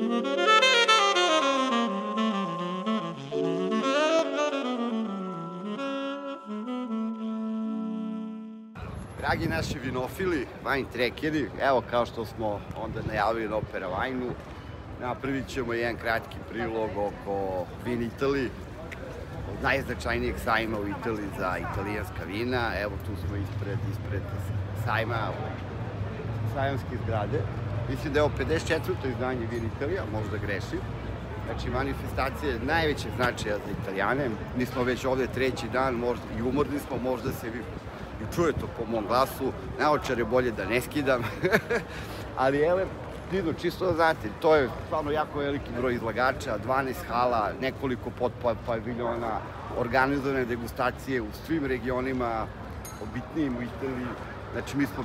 Dragi naši vinofili, wine trackeri, evo kao što smo onda najavili na OperaWineu, napravit ćemo jedan kratki prilog oko Vin Italy, od najznačajnijeg sajma u Italiji za italijanska vina. Evo tu smo ispred sajma, sajamske zgrade. Mislim da je ovo 54. izdanje Vin Italija, možda grešim. Znači, manifestacija je najvećeg značaja za Italijane. Mi smo već ovde treći dan, možda i umorni smo, možda se vi i čuje to po mom glasu. Naočar je bolje da ne skidam. Ali, Dino, čisto da znate, to je stvarno jako veliki broj izlagača, 12 hala, nekoliko podpaviljona, organizovane degustacije u svim regionima, obitnijim u Italiji. Znači, mi smo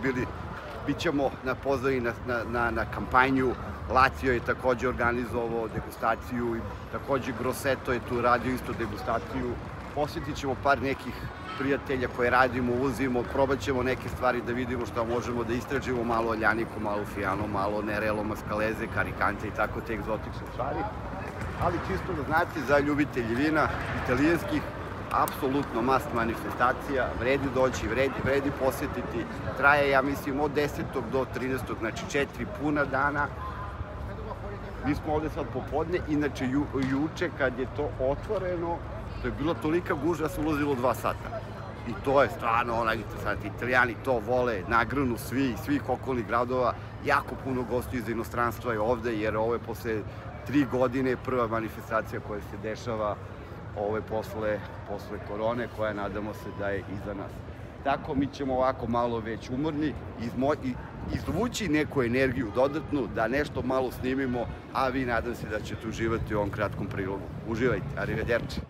bit ćemo na pozdravi na kampanju. Lazio je takođe organizovao degustaciju i takođe Grosseto je tu radio isto degustaciju. Posjetit ćemo par nekih prijatelja koje radimo, uvozimo, probat ćemo neke stvari da vidimo šta možemo da istražimo, malo Aljaniku, malo Fijano, malo Nerelo, Maskaleze, Karikante i tako te egzotične stvari. Ali čisto da znate, za ljubitelji vina italijanskih, apsolutno must manifestacija, vredi doći, vredi posjetiti. Traje, ja mislim, od 10. do 13. znači 4 puna dana. Mi smo ovde sad popodne, inače juče kad je to otvoreno, to je bilo tolika gužva da se ulazilo 2 sata. I to je stvarno onaj interesantno. Italijani to vole, nagrnu svi, iz svih okolnih gradova. Jako puno gostiju iz inostranstva je ovde, jer ovo je posle 3 godine prva manifestacija koja se dešava posle korone, koja nadamo se da je iza nas. Tako mi ćemo ovako malo već umorni izvući neku energiju dodatnu, da nešto malo snimimo, a vi nadam se da ćete uživati u ovom kratkom prilogu. Uživajte, arrivederci.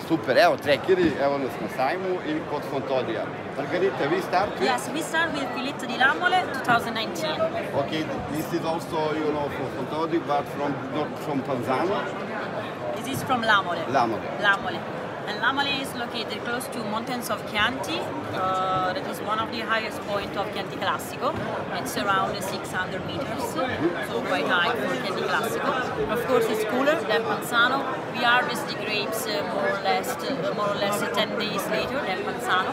Super, evo trekeri, evo nas na sajmu i kod Fontodija. Margarita, we start with? Yes, we start with Filetta di Lamole 2019. Okay, this is also, you know, from Fontodi, but not from Panzano. This is from Lamole. Lamole. And Lamole is located close to mountains of Chianti. That is one of the highest points of Chianti Classico. It's around 600 meters, so quite high for Chianti Classico. Of course, it's cooler than Panzano. We harvest the grapes more or less 10 days later than Panzano.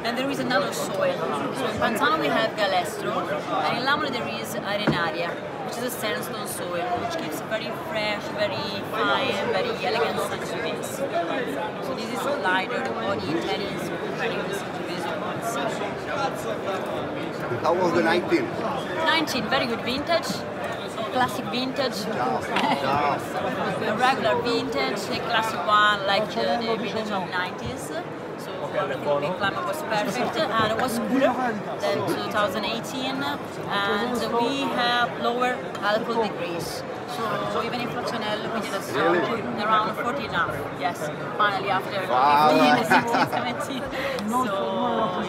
And there is another soil. So in Panzano we have Galestro, and in Lamole there is Arenaria, which is a sandstone soil, which gives very fresh, very fine, very elegant Sangiovese. So this is lighter body Italians comparing the Sangiovese one. How was the 19? 19, very good vintage. Classic vintage, a regular vintage, a classic one like the vintage of 90s. So the climate was perfect and it was cooler than 2018, and we have lower alcohol degrees. So even in Fraccionello we did a song around 40 now. Yes, finally after 15, 16, 17. So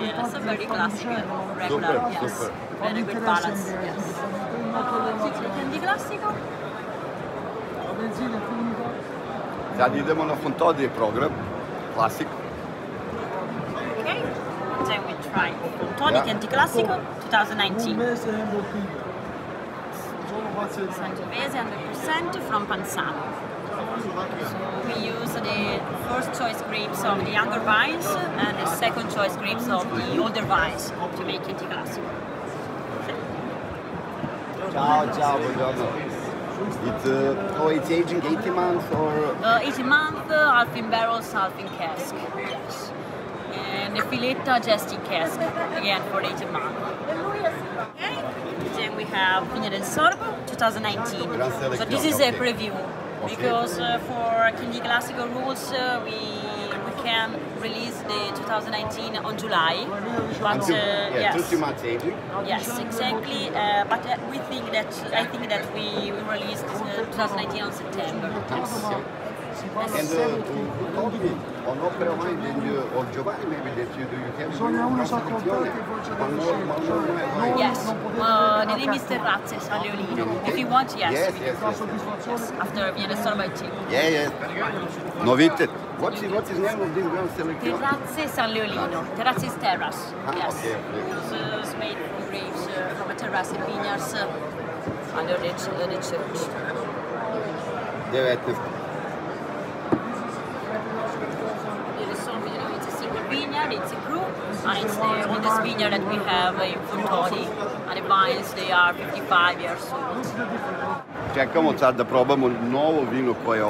yeah, it's a very classic regular, yes. Very good balance, yes. Di classico? Sad idemo na Fontodije program, klasik. Okay, then we try Fontodi Chianti Classico 2019. Sangiovese 100% from Panzano. So we use the first choice grapes of the younger vines and the second choice grapes of the older vines to make Chianti Classico. Ciao, buongiorno. It's aging 80 months or? 80 months, half in barrels, half in cask. Yes. And the Filetta just in cask, again for 80 months. Okay. Then we have Vigna del Sorbo 2019. So this is a preview, because for Chianti Classico rules we can release the 2019 on July, but yes, 2 months aging. Yes, exactly. But I think that we will release 2019 on September. Yes. And told me on OperaWine or Giovanni maybe that you have one more. Yes, the name is Terrazze San Leolino. If you want, yes. Yes. After Vigna del Sorbo, I think. Yes. Novitete. What is the name of this grand selection? Terrazze San Leolino. Terrazze is terrace. Yes. Okay. It's made from grapes from a terrace in vineyards. under the church. 19. It's a single vineyard, it's a group, and it's the oldest vineyard that we have in Fontodi, and the vines, they are 55 years old. Čekamo sad da probamo novo vino koje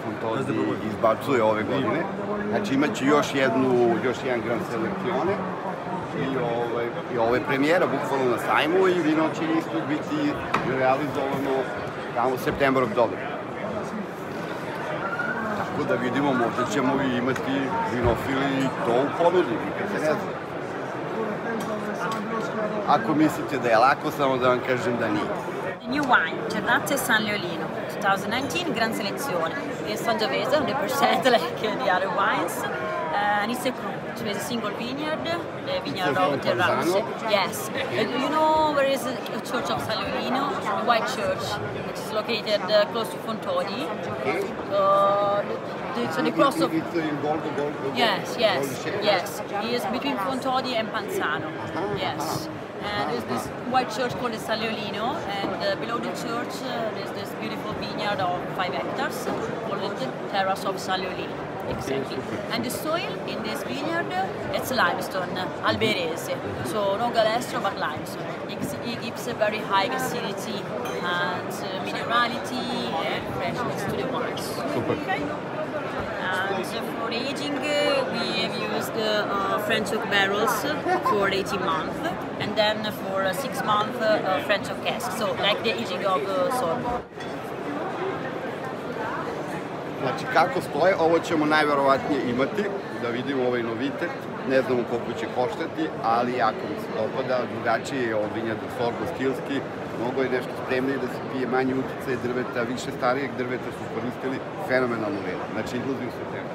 Fontodi izbacuje ove godine. Znači imaće još jedan Grand Selezione i ovo je premijera bukvalno na sajmu i vino će isto biti realizovano tamo septembar-oktobar. Tako da vidimo, možda ćemo i imati vinofili to u ponudi, nikad se ne zna. Ako mislite da je lako, samo da vam kažem da nije. New wine, Cernazza e San Leolino, 2019 Gran Selezione. It's Sangiovese, 100% like the other wines. And it's a group, so it's a single vineyard, the vineyard of Terrazze. Yes. You know where is the church of San Leolino? The White Church, which is located close to Fontodi. So the cross of... It's in gold. Yes. It is between Fontodi and Panzano. Yes. And there's this white church called the San Leolino, and below the church there's this beautiful vineyard of 5 hectares called the Terrace of San Leolino. Exactly. And the soil in this vineyard, it's limestone, alberese. So no galestro, but limestone. It gives a very high acidity and minerality and freshness to the wines. Super. Okay. And for the aging, we have used French oak barrels for 18 months, and then for 6 months French oak cask, so like the aging of Sorbo. Znači kako stoje, ovo ćemo najverovatnije imati, da vidimo ovaj novitet, ne znamo koliko će koštati, ali jako mi se dopada, drugačije je od vinjada Sorbo stilski, mnogo je nešto spremnije da se pije, manje uticaje drveta, više starijeg drveta su koristili, fenomenalno vino, znači izlazim se temu.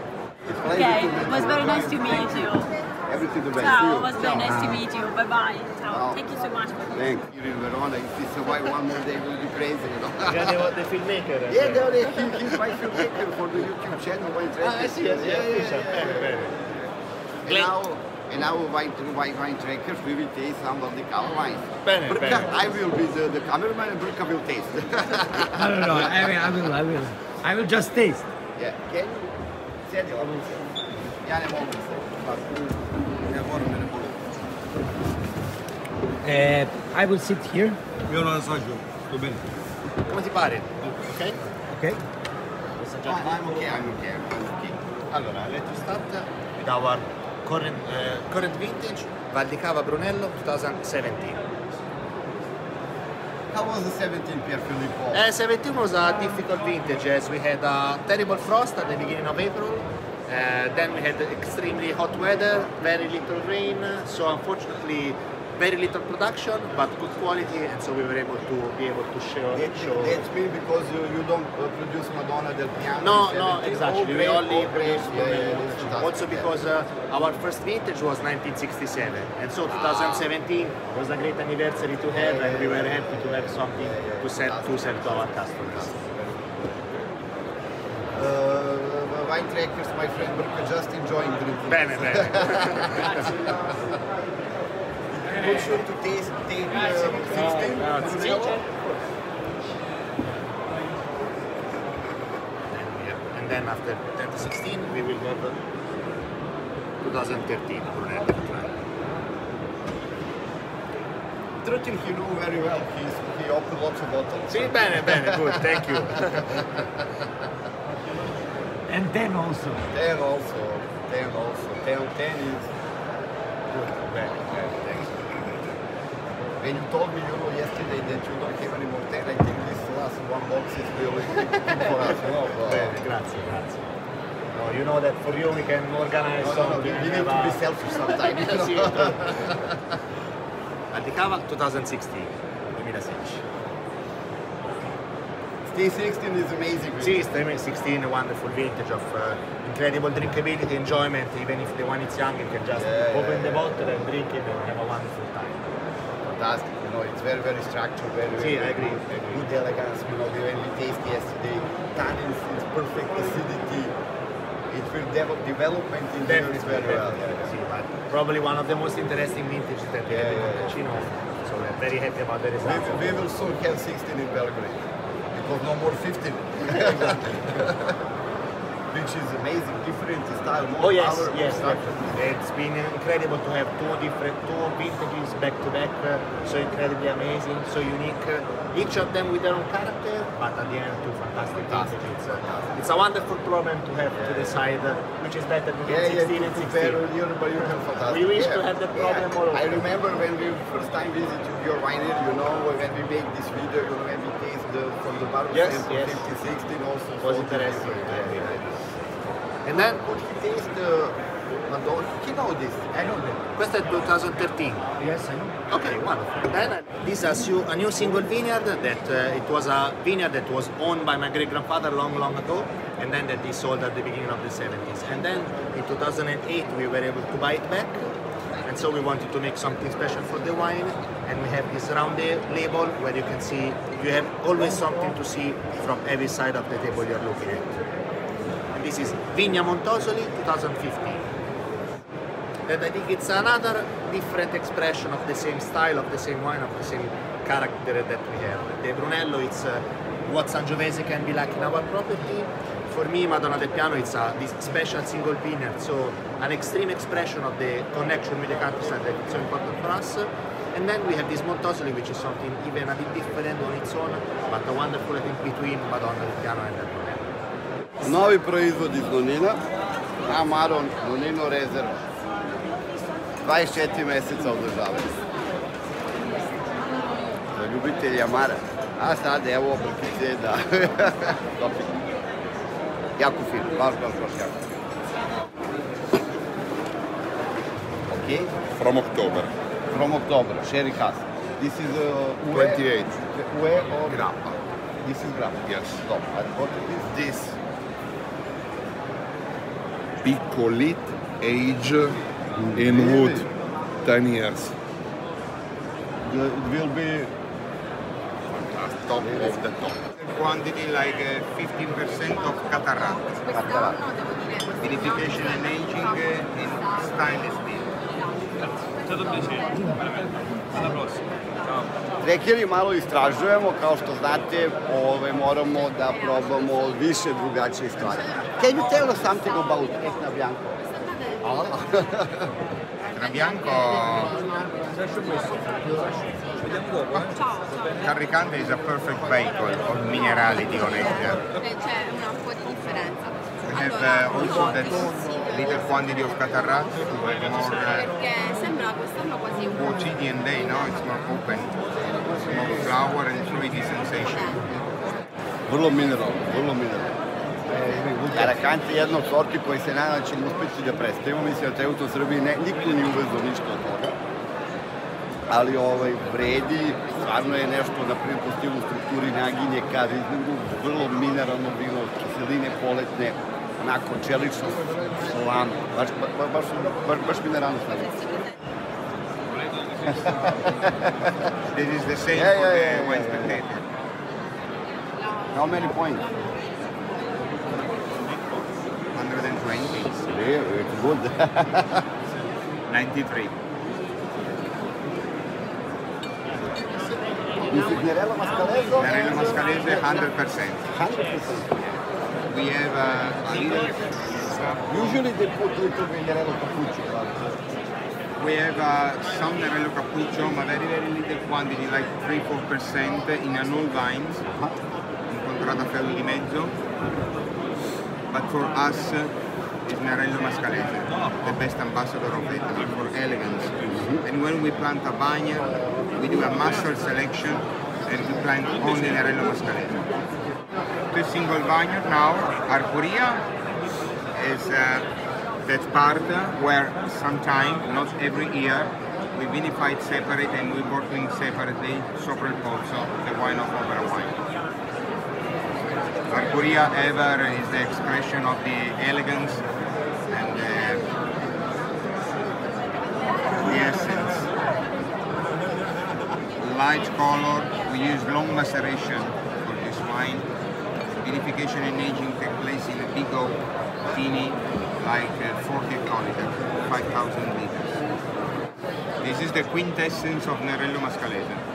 Okay, it was very nice to meet you. Everything the best. Ciao, it was very nice to meet you. Bye bye. Ciao. Thank you so much for this. Thanks. Here in Verona, if this survive one more day, we'll be crazy, you know. The filmmaker. He's my filmmaker for the YouTube channel. I see, And now wine trackers, we will taste some of the cover wines. Bene. I will be the cameraman and Brka will taste. No, I will just taste. Yeah. Can you? Sjedi, ja ne mogu se. Ne moram. I will sit here. Io non assaggio, sto bene. Come ti pare? Ok? Okay. I'm okay. Allora, let's start with our current vintage, Val di Cava Brunello 2017. How was the 17 Pier Filippo? 17 was a difficult vintage as we had a terrible frost at the beginning of April. Then we had extremely hot weather, very little rain, so unfortunately very little production, but good quality, and so we were able to show. That's me because you don't produce Madonna del Piano. No, exactly. We only produce yeah. also because our first vintage was 1967, and so 2017 was a great anniversary to have, and we were happy to have something to sell to our customers. Wine trackers, my friend Brka, just enjoying drinking. Bene. Go sure to taste 16. And then after 2016 we will go to 2013 Brunello. 13 he know very well. He opened lots of bottles. Sì, bene, good, thank you. And 10 also. 10 also. 10 is good. Thanks. When you told me, yesterday that you don't have any more 10, I think this last one box is really good for us. Grazie. No, you know that for you we can organize something. We need to be selfish sometimes. Val di Cava 2016. Stay 16 is amazing. Sì, 16, a wonderful vintage of incredible drinkability, enjoyment. Even if the one is young, you can just open the bottle and drink it and have a wonderful time. Fantastic, it's very, very structured, very I agree. Good elegance, when we tasted yesterday, tannins, it's perfect acidity. It will develop in the years very well. Probably one of the most interesting vintages that we have in Ticino. So We're very happy about the results. We will soon have 16 in Belgrade, because no more 15. Which is amazing, different style, more Oh yes, power, yes. structure. It's been incredible to have two vintages back to back, so incredibly amazing, so unique. Each of them with their own character, but at the end two fantastic vintages. It's a wonderful problem to have to decide which is better between 16 and 16. We wish to have that problem all over. I remember when we first time visited your winery, you know, when we make this video, you know, when we taste from the bar, Yes, 15, 16 also. Was interesting. And then could he taste the Madonna? He know this. I know that. Questo è 2013. Yes, I know. Okay, wonderful. Then this is a new single vineyard that it was a vineyard that was owned by my great grandfather long ago, and then that he sold at the beginning of the 70s. And then in 2008 we were able to buy it back, and so we wanted to make something special for the wine. And we have this round label where you can see you have always something to see from every side of the table you're looking at. And this is Vigna Montosoli 2015. And I think it's another different expression of the same style, of the same wine, of the same character that we have. The Brunello, it's what Sangiovese can be like in our property. For me, Madonna del Piano, it's this special single vineyard, so an extreme expression of the connection with the countryside that is so important for us. And then we have this Montosoli, which is something even a bit different on its own, but a wonderful, I think, between Madonna del Piano and the Brunello. Novi proizvod iz Nonina, Amaron Nonino Rezerva. 24 meseca održavanja. Za ljubitelji Amara. A sad evo obrkice da... Topi. Jako fino, baš jako. Okay. From October. From October, sherry cask. This is 28. Ue or grappa. This is grappa. Yes. Stop. And what is this? Picolit age in wood, 10 years. It will be Top of the top. Quantity like 15% of cataract. Vinification and aging in stainless steel. Trekeri malo istražujemo, kao što znate, moramo da probamo više drugačije stvari. Can you tell us something about Etna Bianco? Bianco Carricante is a perfect vehicle of minerality on it. C'è un po' di differenza. We have also that little quantity of cataract, Perché sembra quest'anno quasi un quotidian day, no? It's more open, it's more flower and fruity sensation. Vrlo mineralno, vrlo mineralno. Karakant je jedna od sorti koji se nadam da ćemo uspjeti da predstavimo. Mislim da trenutno u Srbiji niko nije uvezao ništa od toga. Ali vredi, stvarno je nešto, na primjer, po stilu strukturi naginje, karizmu, vrlo mineralno vino, kiseline poletne, onako čelično, slano, baš mineralno slano. This is the same for the wine spectator. How many points? 120. Yeah, it's good. 93. This is Nerello Mascalese? Nerello Mascalese 100%. 100%. We have a little... Usually they put little Nerello Cappuccio. We have some Nerello Cappuccio, but very little quantity, like 3-4% in an old vines, in Contrada Ferro di Mezzo. But for us, it's Nerello Mascalese, the best ambassador of Italy for elegance. And when we plant a vineyard, we do a master selection and we plant only Nerello Mascalese. The single vineyard now, Arpuria, is that part where sometime, not every year, we vinify it separate and we bottling separately Sopra il Pozzo, the wine of OperaWine. Arpuria ever is the expression of the elegance and the essence. Light color, we use long maceration for this wine. Vinification and aging take place in a big oak, teeny, like 40 hectoliters, 5,000 liters. This is the quintessence of Nerello Mascalese.